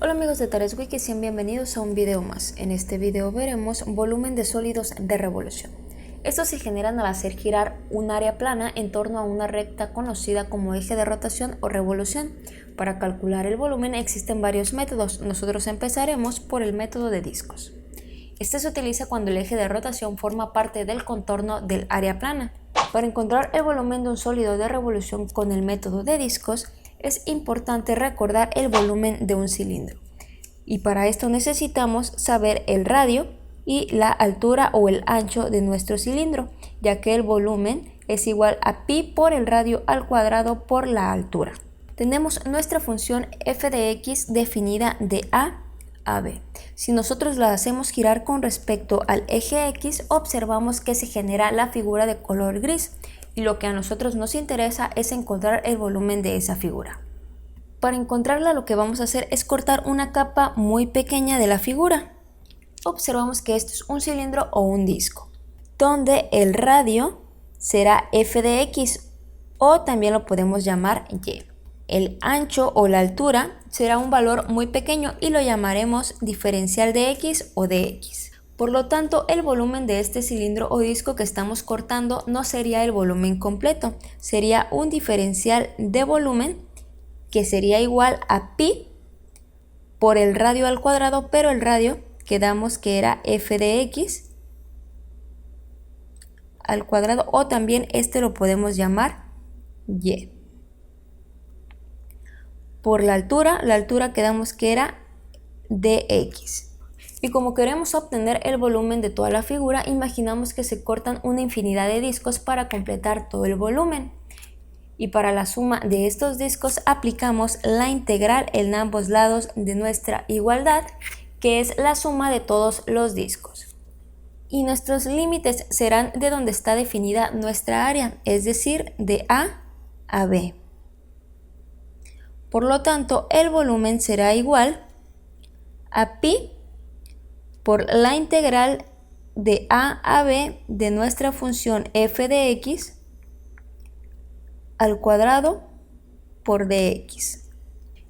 Hola amigos de Tareas Wiki, sean bienvenidos a un video más. En este video veremos volumen de sólidos de revolución. Estos se generan al hacer girar un área plana en torno a una recta conocida como eje de rotación o revolución. Para calcular el volumen existen varios métodos. Nosotros empezaremos por el método de discos. Este se utiliza cuando el eje de rotación forma parte del contorno del área plana. Para encontrar el volumen de un sólido de revolución con el método de discos, es importante recordar el volumen de un cilindro. Y para esto necesitamos saber el radio y la altura o el ancho de nuestro cilindro, ya que el volumen es igual a pi por el radio al cuadrado por la altura. Tenemos nuestra función f de x definida de a b. Si nosotros la hacemos girar con respecto al eje x, observamos que se genera la figura de color gris, y lo que a nosotros nos interesa es encontrar el volumen de esa figura. Para encontrarla, lo que vamos a hacer es cortar una capa muy pequeña de la figura. Observamos que esto es un cilindro o un disco, donde el radio será f de x, o también lo podemos llamar y. El ancho o la altura será un valor muy pequeño y lo llamaremos diferencial de x o de x. Por lo tanto, el volumen de este cilindro o disco que estamos cortando no sería el volumen completo, sería un diferencial de volumen que sería igual a pi por el radio al cuadrado, pero el radio quedamos que era f de x al cuadrado, o también este lo podemos llamar y. Por la altura quedamos que era dx. Y como queremos obtener el volumen de toda la figura, imaginamos que se cortan una infinidad de discos para completar todo el volumen. Y para la suma de estos discos aplicamos la integral en ambos lados de nuestra igualdad, que es la suma de todos los discos. Y nuestros límites serán de donde está definida nuestra área, es decir, de A a B. Por lo tanto, el volumen será igual a pi por la integral de A a B de nuestra función f de x al cuadrado por dx.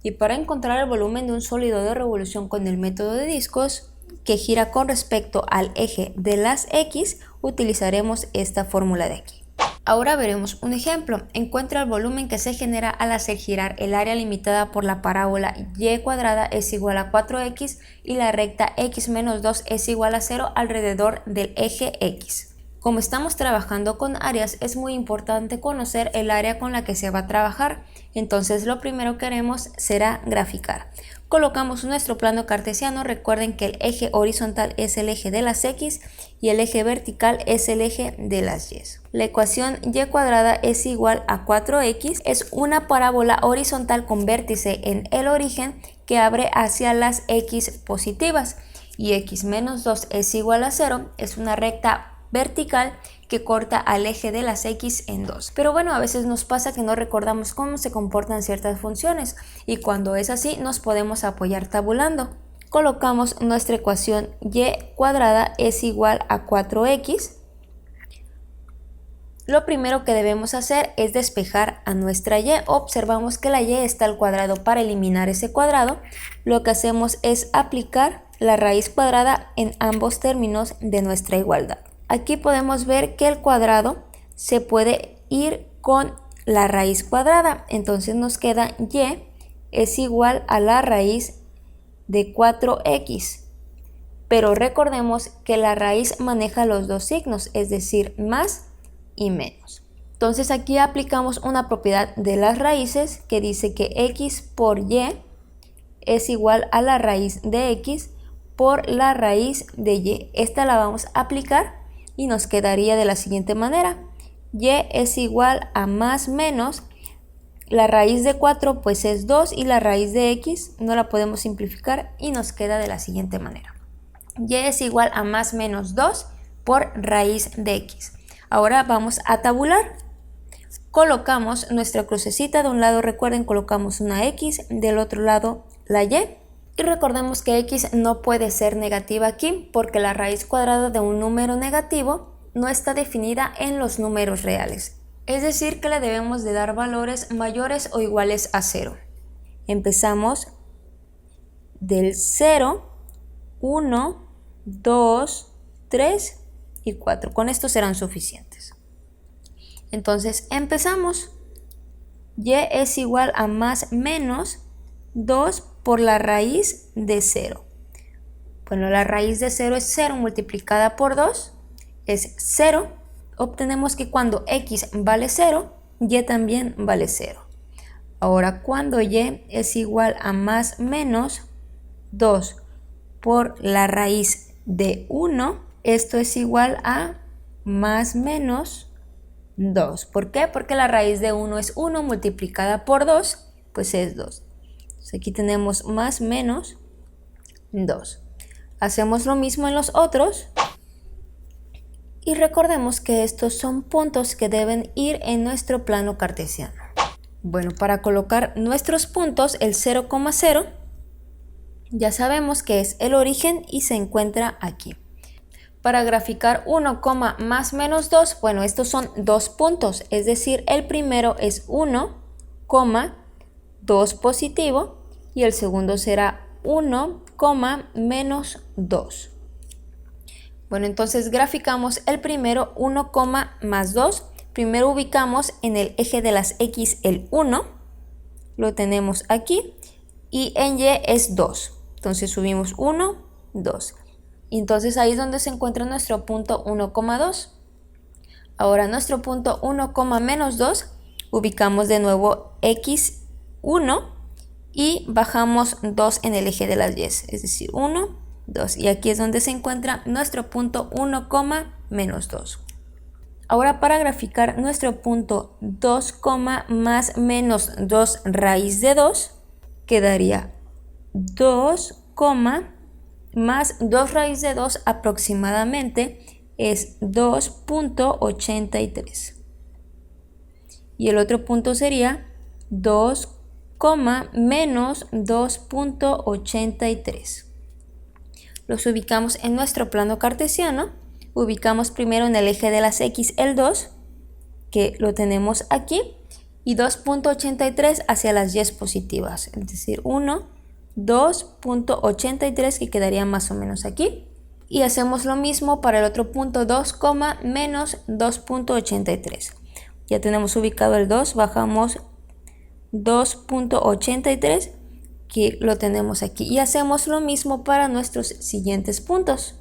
Y para encontrar el volumen de un sólido de revolución con el método de discos, que gira con respecto al eje de las x, utilizaremos esta fórmula de aquí. Ahora veremos un ejemplo. Encuentra el volumen que se genera al hacer girar el área limitada por la parábola y cuadrada es igual a 4x y la recta x menos 2 es igual a 0 alrededor del eje x. Como estamos trabajando con áreas, es muy importante conocer el área con la que se va a trabajar. Entonces lo primero que haremos será graficar. Colocamos nuestro plano cartesiano. Recuerden que el eje horizontal es el eje de las x y el eje vertical es el eje de las y. La ecuación y cuadrada es igual a 4x. Es una parábola horizontal con vértice en el origen que abre hacia las x positivas. Y x menos 2 es igual a 0. Es una recta vertical que corta al eje de las x en dos. Pero bueno, a veces nos pasa que no recordamos cómo se comportan ciertas funciones, y cuando es así nos podemos apoyar tabulando. Colocamos nuestra ecuación y cuadrada es igual a 4x. Lo primero que debemos hacer es despejar a nuestra y. Observamos que la y está al cuadrado. Para eliminar ese cuadrado, lo que hacemos es aplicar la raíz cuadrada en ambos términos de nuestra igualdad. Aquí podemos ver que el cuadrado se puede ir con la raíz cuadrada, entonces nos queda y es igual a la raíz de 4x, pero recordemos que la raíz maneja los dos signos, es decir, más y menos. Entonces aquí aplicamos una propiedad de las raíces que dice que x por y es igual a la raíz de x por la raíz de y. Esta la vamos a aplicar y nos quedaría de la siguiente manera: y es igual a más menos, la raíz de 4 pues es 2 y la raíz de x no la podemos simplificar y nos queda de la siguiente manera: y es igual a más menos 2 por raíz de x. Ahora vamos a tabular. Colocamos nuestra crucecita. De un lado, recuerden, colocamos una x, del otro lado la y. Y recordemos que x no puede ser negativa aquí porque la raíz cuadrada de un número negativo no está definida en los números reales. Es decir, que le debemos de dar valores mayores o iguales a 0. Empezamos del 0, 1, 2, 3 y 4. Con esto serán suficientes. Entonces empezamos. Y es igual a más menos 2 por la raíz de 0. Bueno, la raíz de 0 es 0 multiplicada por 2, es 0. Obtenemos que cuando x vale 0, y también vale 0. Ahora, cuando y es igual a más menos 2 por la raíz de 1, esto es igual a más menos 2. ¿Por qué? Porque la raíz de 1 es 1 multiplicada por 2, pues es 2. Entonces aquí tenemos más menos 2. Hacemos lo mismo en los otros. Y recordemos que estos son puntos que deben ir en nuestro plano cartesiano. Bueno, para colocar nuestros puntos, el 0,0, ya sabemos que es el origen y se encuentra aquí. Para graficar 1, más menos 2, bueno, estos son dos puntos, es decir, el primero es 1, 2 positivo y el segundo será 1, menos 2. Bueno, entonces graficamos el primero 1, más 2. Primero ubicamos en el eje de las X el 1, lo tenemos aquí, y en Y es 2. Entonces subimos 1, 2. Entonces ahí es donde se encuentra nuestro punto 1,2. Ahora nuestro punto 1, menos 2, ubicamos de nuevo X1 y bajamos 2 en el eje de las Y, es decir, 1, 2. Y aquí es donde se encuentra nuestro punto 1, menos 2. Ahora para graficar nuestro punto 2, más menos 2 raíz de 2, quedaría 2, más 2 raíz de 2 aproximadamente es 2.83. Y el otro punto sería 2, menos 2.83. Los ubicamos en nuestro plano cartesiano. Ubicamos primero en el eje de las X el 2, que lo tenemos aquí, y 2.83 hacia las Y positivas, es decir, 1, 2.83, que quedaría más o menos aquí. Y hacemos lo mismo para el otro punto 2, menos 2.83. Ya tenemos ubicado el 2, bajamos 2.83, que lo tenemos aquí. Y hacemos lo mismo para nuestros siguientes puntos.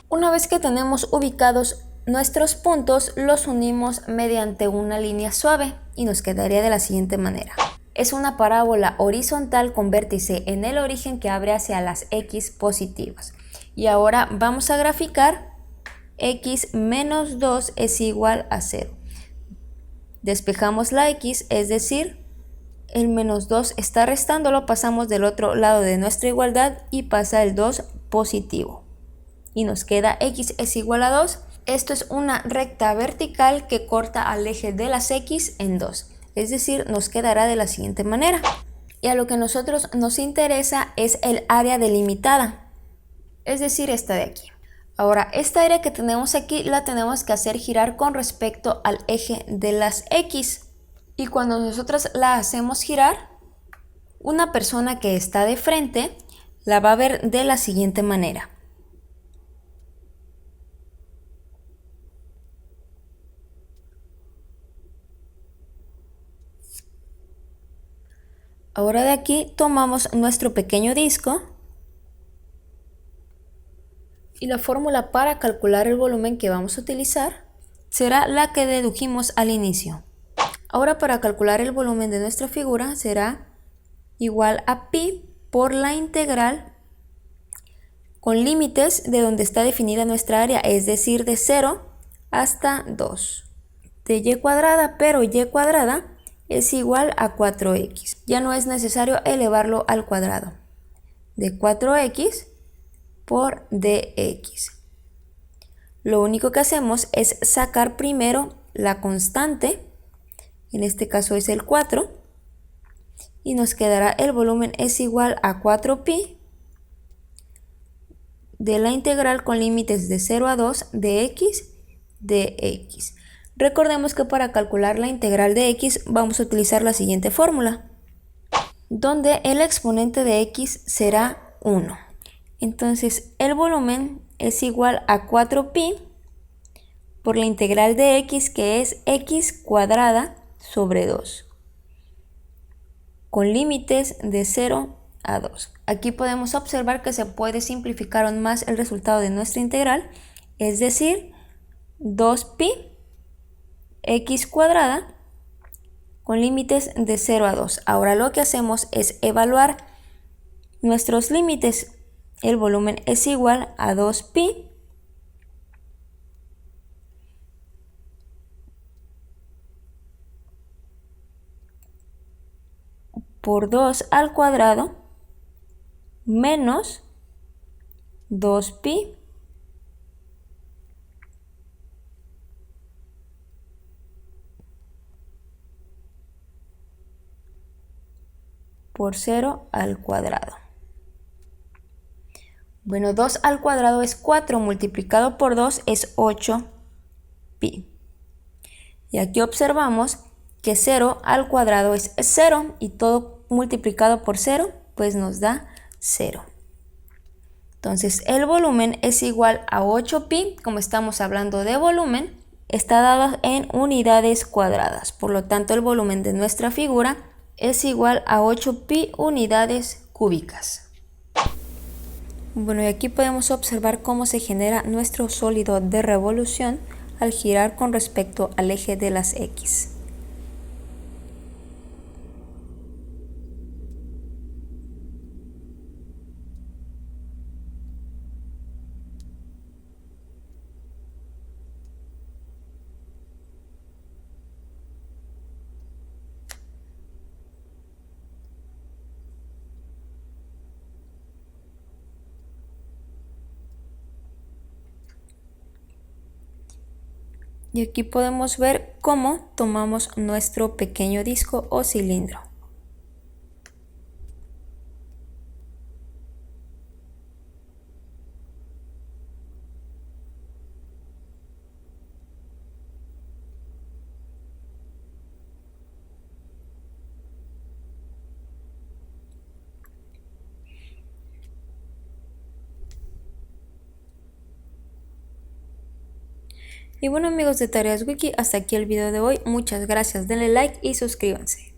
Una vez que tenemos ubicados nuestros puntos, los unimos mediante una línea suave y nos quedaría de la siguiente manera. Es una parábola horizontal con vértice en el origen que abre hacia las X positivas. Y ahora vamos a graficar X menos 2 es igual a 0. Despejamos la X, es decir, el menos 2 está restándolo, pasamos del otro lado de nuestra igualdad y pasa el 2 positivo. Y nos queda X es igual a 2. Esto es una recta vertical que corta al eje de las X en 2. Es decir, nos quedará de la siguiente manera. Y a lo que a nosotros nos interesa es el área delimitada. Es decir, esta de aquí. Ahora, esta área que tenemos aquí la tenemos que hacer girar con respecto al eje de las X. Y cuando nosotros la hacemos girar, una persona que está de frente la va a ver de la siguiente manera. Ahora de aquí tomamos nuestro pequeño disco y la fórmula para calcular el volumen que vamos a utilizar será la que dedujimos al inicio. Ahora para calcular el volumen de nuestra figura será igual a pi por la integral con límites de donde está definida nuestra área, es decir, de 0 hasta 2 de y cuadrada, pero y cuadrada es igual a 4x. Ya no es necesario elevarlo al cuadrado. De 4x por dx. Lo único que hacemos es sacar primero la constante, en este caso es el 4, y nos quedará el volumen es igual a 4pi de la integral con límites de 0 a 2 de x de x. Recordemos que para calcular la integral de x vamos a utilizar la siguiente fórmula, donde el exponente de x será 1. Entonces el volumen es igual a 4pi por la integral de x, que es x cuadrada sobre 2, con límites de 0 a 2. Aquí podemos observar que se puede simplificar aún más el resultado de nuestra integral, es decir, 2pi x cuadrada con límites de 0 a 2. Ahora lo que hacemos es evaluar nuestros límites. El volumen es igual a 2pi por 2 al cuadrado menos 2pi por 0 al cuadrado. Bueno, 2 al cuadrado es 4, multiplicado por 2 es 8pi. Y aquí observamos que 0 al cuadrado es 0 y todo multiplicado por 0 pues nos da 0. Entonces el volumen es igual a 8pi, como estamos hablando de volumen, está dado en unidades cuadradas. Por lo tanto el volumen de nuestra figura es igual a 8pi unidades cúbicas. Bueno, y aquí podemos observar cómo se genera nuestro sólido de revolución al girar con respecto al eje de las X. Y aquí podemos ver cómo tomamos nuestro pequeño disco o cilindro. Y bueno, amigos de Tareas Wiki, hasta aquí el video de hoy. Muchas gracias, denle like y suscríbanse.